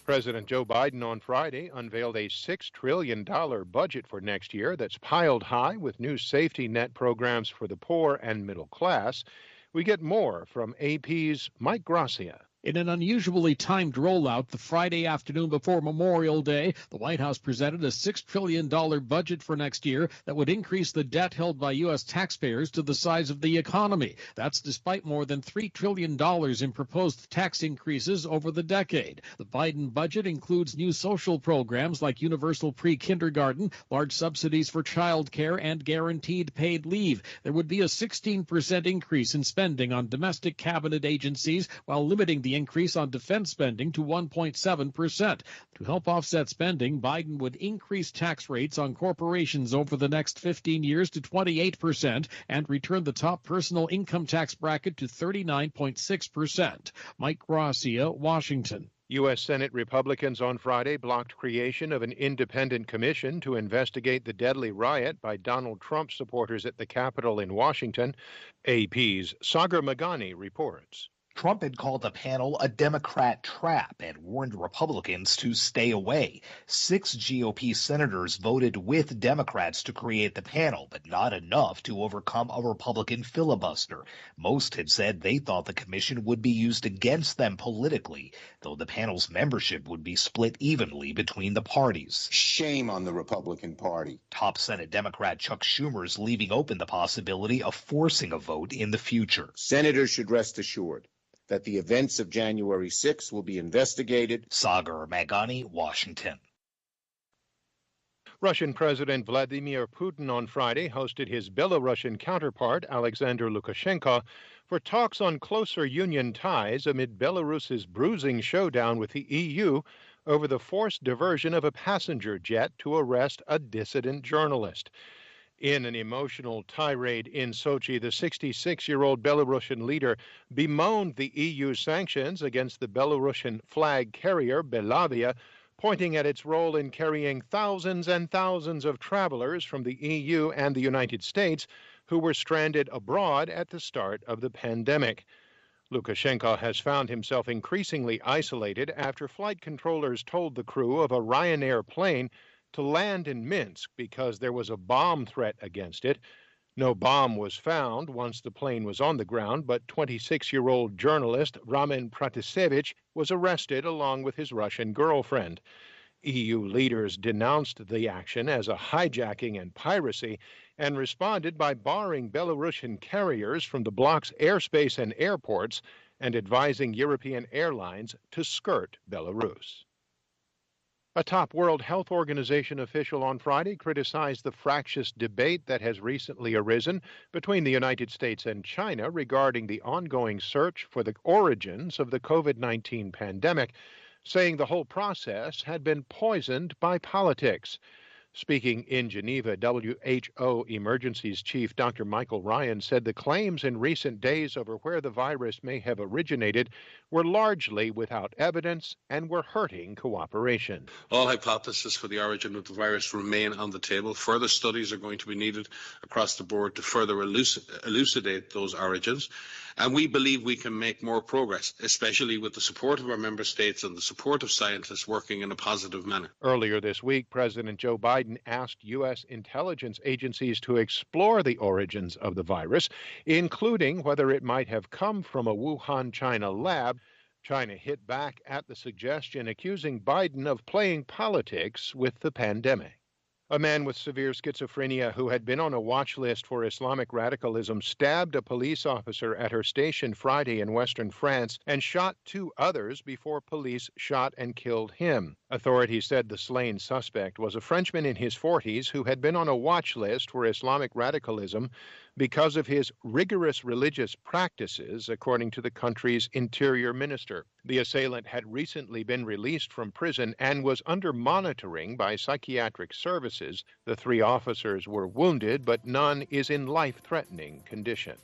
President Joe Biden on Friday unveiled a $6 trillion budget for next year that's piled high with new safety net programs for the poor and middle class. We get more from AP's Mike Gracia. In an unusually timed rollout, the Friday afternoon before Memorial Day, the White House presented a $6 trillion budget for next year that would increase the debt held by U.S. taxpayers to the size of the economy. That's despite more than $3 trillion in proposed tax increases over the decade. The Biden budget includes new social programs like universal pre-kindergarten, large subsidies for child care, and guaranteed paid leave. There would be a 16% increase in spending on domestic cabinet agencies while limiting the increase on defense spending to 1.7%. To help offset spending, Biden would increase tax rates on corporations over the next 15 years to 28% and return the top personal income tax bracket to 39.6%. Mike Gracia, Washington. U.S. Senate Republicans on Friday blocked creation of an independent commission to investigate the deadly riot by Donald Trump supporters at the Capitol in Washington. AP's Sagar Magani reports. Trump had called the panel a Democrat trap and warned Republicans to stay away. 6 GOP senators voted with Democrats to create the panel, but not enough to overcome a Republican filibuster. Most had said they thought the commission would be used against them politically, though the panel's membership would be split evenly between the parties. Shame on the Republican Party. Top Senate Democrat Chuck Schumer is leaving open the possibility of forcing a vote in the future. Senators should rest assured that the events of January 6 will be investigated. Sagar Magani, Washington. Russian President Vladimir Putin on Friday hosted his Belarusian counterpart, Alexander Lukashenko, for talks on closer union ties amid Belarus's bruising showdown with the EU over the forced diversion of a passenger jet to arrest a dissident journalist. In an emotional tirade in Sochi, the 66-year-old Belarusian leader bemoaned the EU sanctions against the Belarusian flag carrier Belavia, pointing at its role in carrying thousands and thousands of travelers from the EU and the United States who were stranded abroad at the start of the pandemic. Lukashenko has found himself increasingly isolated after flight controllers told the crew of a Ryanair plane to land in Minsk because there was a bomb threat against it. No bomb was found once the plane was on the ground, but 26-year-old journalist Ramen Pratasevich was arrested along with his Russian girlfriend. EU leaders denounced the action as a hijacking and piracy and responded by barring Belarusian carriers from the bloc's airspace and airports and advising European airlines to skirt Belarus. A top World Health Organization official on Friday criticized the fractious debate that has recently arisen between the United States and China regarding the ongoing search for the origins of the COVID-19 pandemic, saying the whole process had been poisoned by politics. Speaking in Geneva, WHO Emergencies Chief Dr. Michael Ryan said the claims in recent days over where the virus may have originated were largely without evidence and were hurting cooperation. All hypotheses for the origin of the virus remain on the table. Further studies are going to be needed across the board to further elucidate those origins. And we believe we can make more progress, especially with the support of our member states and the support of scientists working in a positive manner. Earlier this week, President Joe Biden asked U.S. intelligence agencies to explore the origins of the virus, including whether it might have come from a Wuhan, China lab. China hit back at the suggestion, accusing Biden of playing politics with the pandemic. A man with severe schizophrenia who had been on a watch list for Islamic radicalism stabbed a police officer at her station Friday in western France and shot 2 others before police shot and killed him. Authorities said the slain suspect was a Frenchman in his 40s who had been on a watch list for Islamic radicalism because of his rigorous religious practices, according to the country's interior minister. The assailant had recently been released from prison and was under monitoring by psychiatric services. The 3 officers were wounded, but none is in life-threatening condition.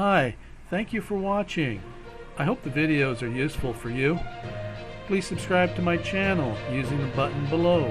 Hi, thank you for watching. I hope the videos are useful for you. Please subscribe to my channel using the button below.